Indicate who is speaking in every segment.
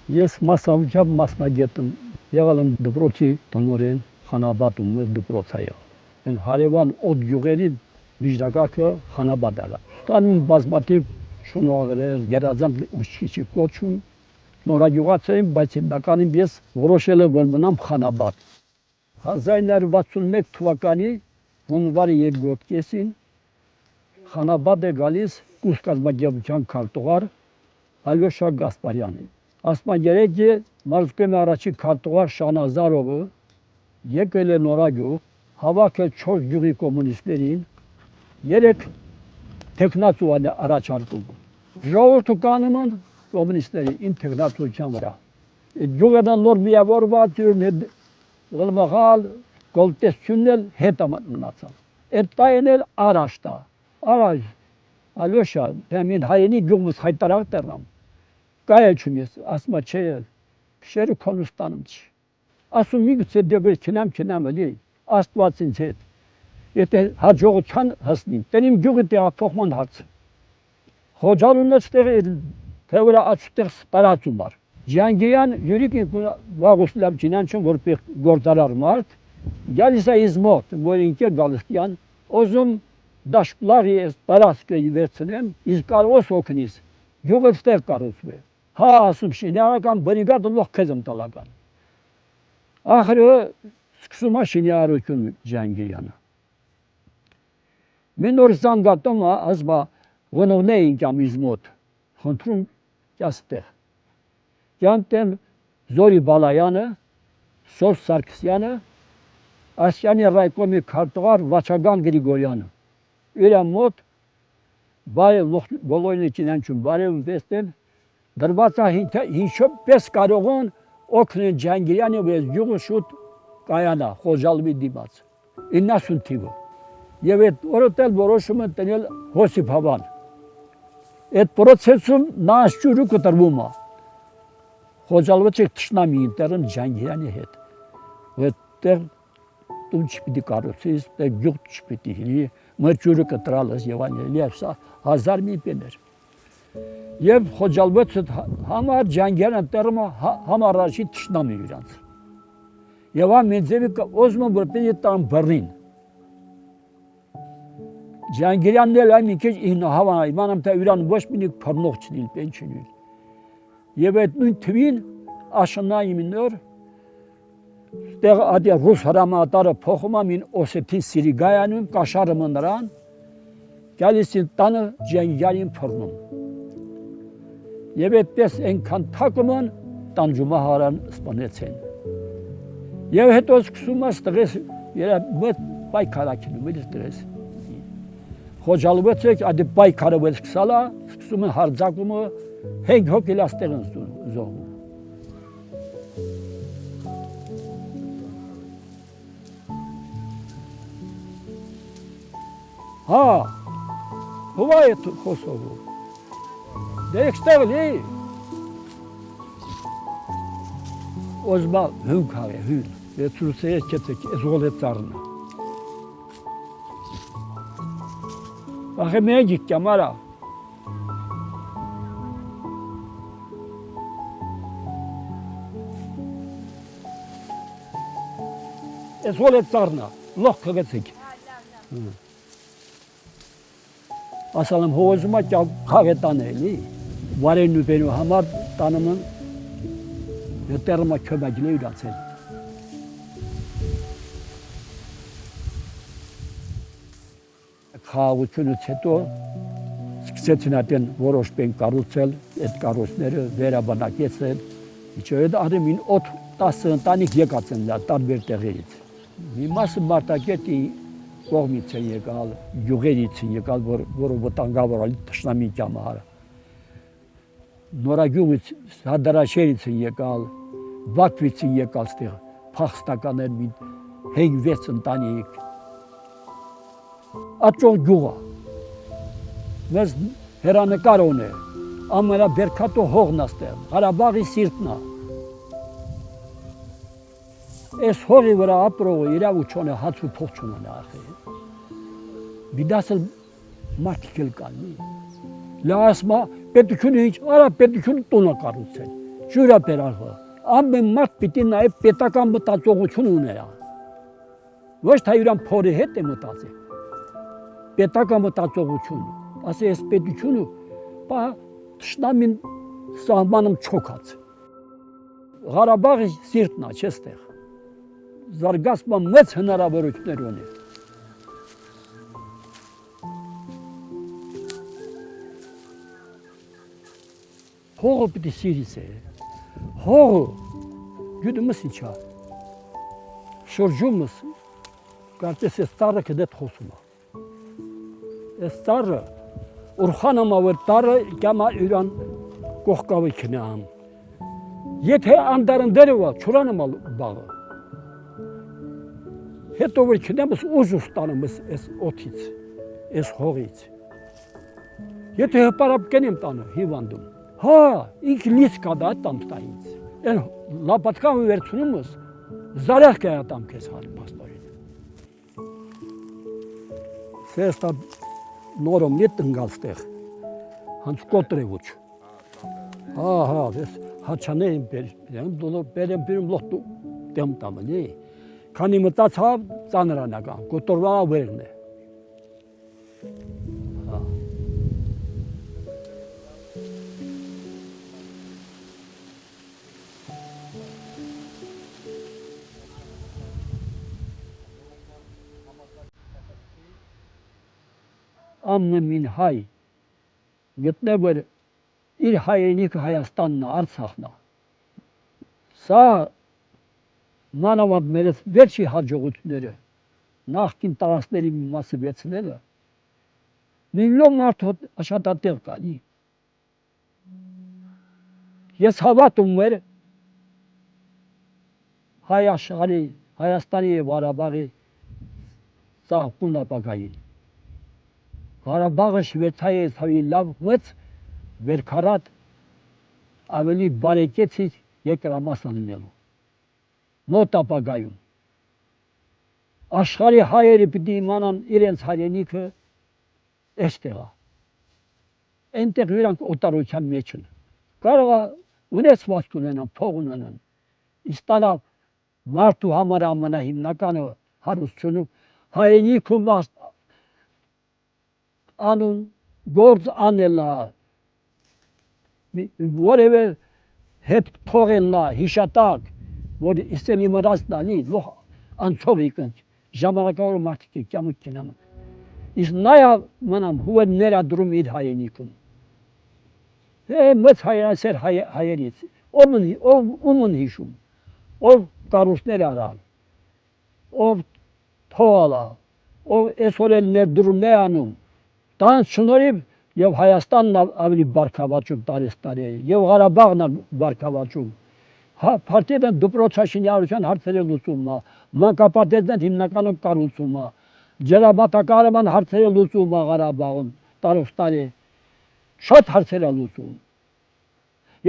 Speaker 1: Ես մասնավորությամբ մասնագետ եմ, եղել եմ դպրոցի տնօրեն, Խանաբադում դպրոցայա։ Այն հարևան օդ գյուղերի միջնակարգը Խանաբադն է։ Տանում բազմաթիվ շնորհներ, գերազանց ուշիչի կոչում նորագյուղացին, բայց հիմնականում ես որոշել եմ, որ մնամ Խանաբադ։ 1961 թվականի հունվարի 2-րդ կեսին Խանաբադ է գալիս կուսկազմագերության քարտուղար Ալյոշա Գասպարյանը։ Ասպանջերեջի մարզկոմի առաջին քարտուղար Շանազարովը եկել է նորագյուղ, հավաքել 4 գյուղի կոմունիստներին, 3 տեխնացու առաջարկում։ Ժողովուրդը կանում են կոմունիստների իմ տեխնացուության վրա։ Գյուղը նոր միավորված էր, գլմղալ, գոլտեսությունն էլ հետ մնացավ։ Այդ տային էլ առաջ, Ալյոշա, դեմին հայինի գյուղս հայտարարել դեռամ։ Կայել չում ես, ասում չէ, շերը քոնստանում չի։ Ասում միգուցե դեպի չնամ էլի, Աստված ինձ հետ։ Եթե հաջողության հասնեմ, տենիմ գյուղի տեղափոխման հարցը։ Խոջալունը ստեղ թե վրա այստեղ տարածում էր։ Ջանգիրյան Յուրիկին Վաղուսլավ Ջինանչուն որպես գործարար մարդ, գալիս է ինձ մոտ, որ ինքեր Գալստյան, ոզում դաշտլարի ես տարածքը վերցնեմ, իսկ կարող ես օգնիս, գյուղը ստեղ կառուցվի։ Հա, ասում շինարարական բրիգադը լող քեզմ տալական։ Ախրը սկսում է շինարարություն Ջանգիրյանը։ Մեն օր զանգատում է, ասում ոնովն է ինքամ ինձ մոտ, խնդրում կյաստեղ։ Յանտեմ Զորի Բալայանը, Սորս Սարգսյանը, Ասյանի ռայկոմի քարտուղար Վաչագան Գրիգորյանը։ Իրա մոտ բոլորին ճինանչում բարև վեստել, դրված է ինչպես կարող են օգնել Ջանգիրյանը, որ գյուղը շուտ կայանա, Խոջալվի դիմաց, 90 թիվը։ Եվ այդ օրդ էլ որոշում են տնել Հոսիփ Հավան։ Այդ պրոցեսում նա աշճուրը կտրվում է։ Խոջալվի թշնամի ինտերն Ջանգիրյանի հետ։ Այդտեղ տուն չպիտի կառուցես, գյուղ չպիտի հինի, մրջուրը կտրալս եւ այլն, սա 1000 մի պեներ։ Եվ Խոջալվի համար Ջանգիրյանը տերմը համառաջի թշնամի իրանց։ Եվ ամենձևի ոզմը որպեսի տան բռնին։ Ջանգիրյանն էլ այն մի քիչ հավանա, իմանամ թե իրան ոչ մի փռնող չնիլ, պեն չնիլ։ Եվ այդ նույն թվին աշնայի մինոր ստեղ ադի ռուս հրամատարը փոխում ամին Օսեթին Սիրիգայանում կաշարը նրան գալիս են տանը Ջանգիրյանին փռնում։ Եվ այդպես այնքան թակում են տանջումա հարան սպանեցին։ Եվ հետո սկսում է ստղես երբ պայքարակինում էլ ստղես։ Խոջալվեցեք ադի պայքարը սկսալա, սկսում են հարձակումը 5 հոգի լաստեղ են զոհում։ Հա, հովա է խոսողը։ Դե եկստեղ լի։ Ոզմա հուն կաղ է, հուն։ Եվ ծուրսեյես կեցեք, եզղոլ է ծարնը։ Ախե մեջիկ կյամարա։ Եզղոլ է ծարնը, լող կղեցեք։ Ասալ եմ հովոզումա կաղ է տանելի, վարենու բենու համար տանում են, և տերմա կյոմագիլ է ուրացել։ Խաղաղությունից հետո սկսեցին այդեն որոշ բեն կառուցել, այդ կառույցները վերաբնակեցել, ինչու այդ արեմին 10 ընտանիք եկած են տարբեր տեղերից։ Մի մասը Մարտակերտի կողմից են եկալ, գյուղերից են եկալ, որը վտանգավոր ալի թշնամի կյամահարը։ Նորագյուղից, Հադրաշերից են եկալ, Բաքվից են եկալ ստեղ, փախստականներ մի 5-6 ընտանիք։ Աճող գյուղը, մեզ հերանեկար է, ամենաբերքատո հողն աստեղ, Ղարաբաղի սիրտն է։ Այս հողի վրա ապրողը իրավություն է հաց ու փող չունենա ախի։ Բիդասել մարդիկ էլ կան։ Լասմա պետությունը ինչ, արա պետությունը տունը կառուցել։ ջուրա բերալը։ Ամեն մարդ պիտի նաև պետական մտածողություն ունենա։ Ոչ թե իրան փորի հետ է մտածի։ Պետական մտածողություն, ասի այս պետությունը բա թշնամին սահմանում չոքած։ Ղարաբաղի սիրտն է, չստեղ։ Զարգացման մեծ հնարավորություններ ունի։ Հողը պիտի սիրիս է։ Հողը գյուդումս ինչա։ Շրջումս կարծես այս ծառը կդետ խոսում է։ Այս ծառը ուրխանամա որ ծառը կամա իրան կողքավի քնամ։ Եթե անդարն դերվա չուրանամ բաղը։ Հետո որ քնամս ուժ ստանում այս օթից, այս հողից։ Եթե հպարապ կենեմ տանը հիվանդում։ Հա, ինք լից կա դա տամստայից։ Են լապատկան վերցնումս զարեղ կայա տամ քեզ հալ պաստորին։ Սեստա նորոմ ետ տնգալ ստեղ, հանց կոտրե ոչ։ Հա, ես հաչաներին բերեմ լոխտու դեմ տամնի, քանի մտացավ ծանրանական, կոտորվա վերն է։ Ամեն հայ գտնե որ իր հայրենիքը Հայաստանն է, Արցախն է։ Սա մանավանդ մեր վերջի հաջողությունները նախկին տարածքների մի մասը վերցնելը միլիոն մարդու աշխատատեղ կանի։ Ես հավատում եմ հայ աշխարհի, Հայաստանի եւ Ղարաբաղի ծաղկուն ապագային։ Ղարաբաղը Շվեյցարիայից ավելի լավ մեծ վերքարատ ավելի բարեկեցից երկրամասն լինելու։ Մոտ ապագայում։ Աշխարհի հայերը պիտի իմանան իրենց հայրենիքը էստեղ է։ Այնտեղ իրանք օտարության մեջ են։ Կարող է ունեցվածք ունենան, փող ունենան։ Իստանա մարդու համար ամենահիմնականը հարստությունը հայրենիքում անուն գործ անելա, որևէ հետ թողելա, հիշատակ, որ իսենի մրացն անի, լող անցով իկնք, ժամանակավոր մարդիկ է կյամուկ կենամ։ Իսկ նայա մնամ հուր ներադրում իր հայրենիքում։ Մեծ հայրասեր հայերից, ումն հիշում, ով կարուսներ արալ, ով թողալա, ով այսօր էլ ներդրում է անում, տանց շնորհիվ եւ Հայաստանն ավելի բարգավաճում տարեստարի է, եւ Ղարաբաղն բարգավաճում։ Հա, պարտիան դպրոցաշինարարության հարցերը լուծում է, մանկապարտեզն հիմնականում կառուցում է, ջրամատակարարման հարցերը լուծում է Ղարաբաղում, տարեստարի, շատ հարցեր է լուծում։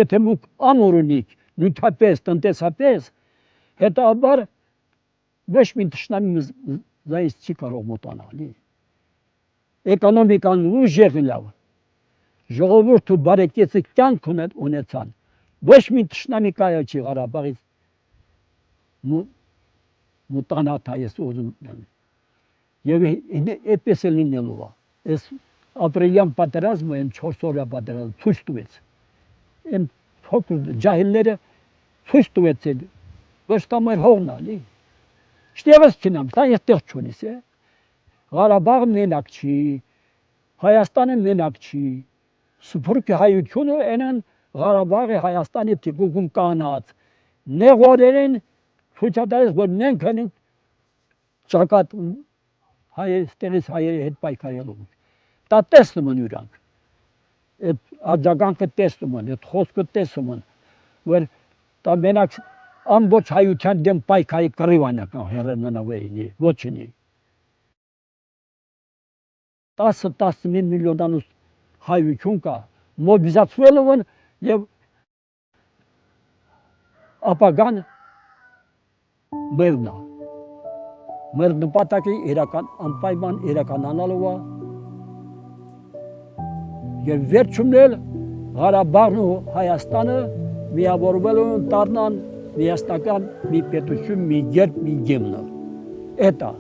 Speaker 1: Եթե մուք ամուր ունիք, նյութապես, տնտեսապես, հետաբար ոչ մի թշնամի զայից չի կարող մոտանալ։ Էկոնոմիկան ուժեղ լավ, ժողովուրդը բարեկեցիկ կյանք ունեցան, ոչ մի թշնամի կայա չի Ղարաբաղից մոտանալ այս ուզում։ Եվ այդպես է լինելու է։ Այս ապրիլյան պատերազմը, այն 4 օրյա պատերազմը ցույց տվեց։ Այն փոքր ջահիլները ցույց տվեցին, ոչ թե մեր հողն է։ Շտեղս չնամ, դա այստեղ չունիս է։ Ղարաբաղը մենակ չի, Հայաստանը մենակ չի, սփյուռքի հայությունը այնն Ղարաբաղի Հայաստանի թիկունքում կանած, նեղորեն ցույցադարձ, որ մենք ենք ճակատ հայերստերից հայերի հետ պայքարելու։ Դա տեսնում են իրանք, այդ աջականքը տեսնում են, այդ խոսքը տեսնում են, որ դա մենակ ամբողջ հայության դեմ պայքարի կռիվանական հերնանավերի, ոչինչ։ 10-11 միլիոնանոց հայություն կա, մոբիլիզացվել են եւ ապագան մերնա։ Մեր նպատակը անպայման իրականանալու է եւ վերջումն էլ Ղարաբաղն ու Հայաստանը միավորվել են դառնան միասնական մի պետություն, մի գերբ, մի գիմնը։ Էտա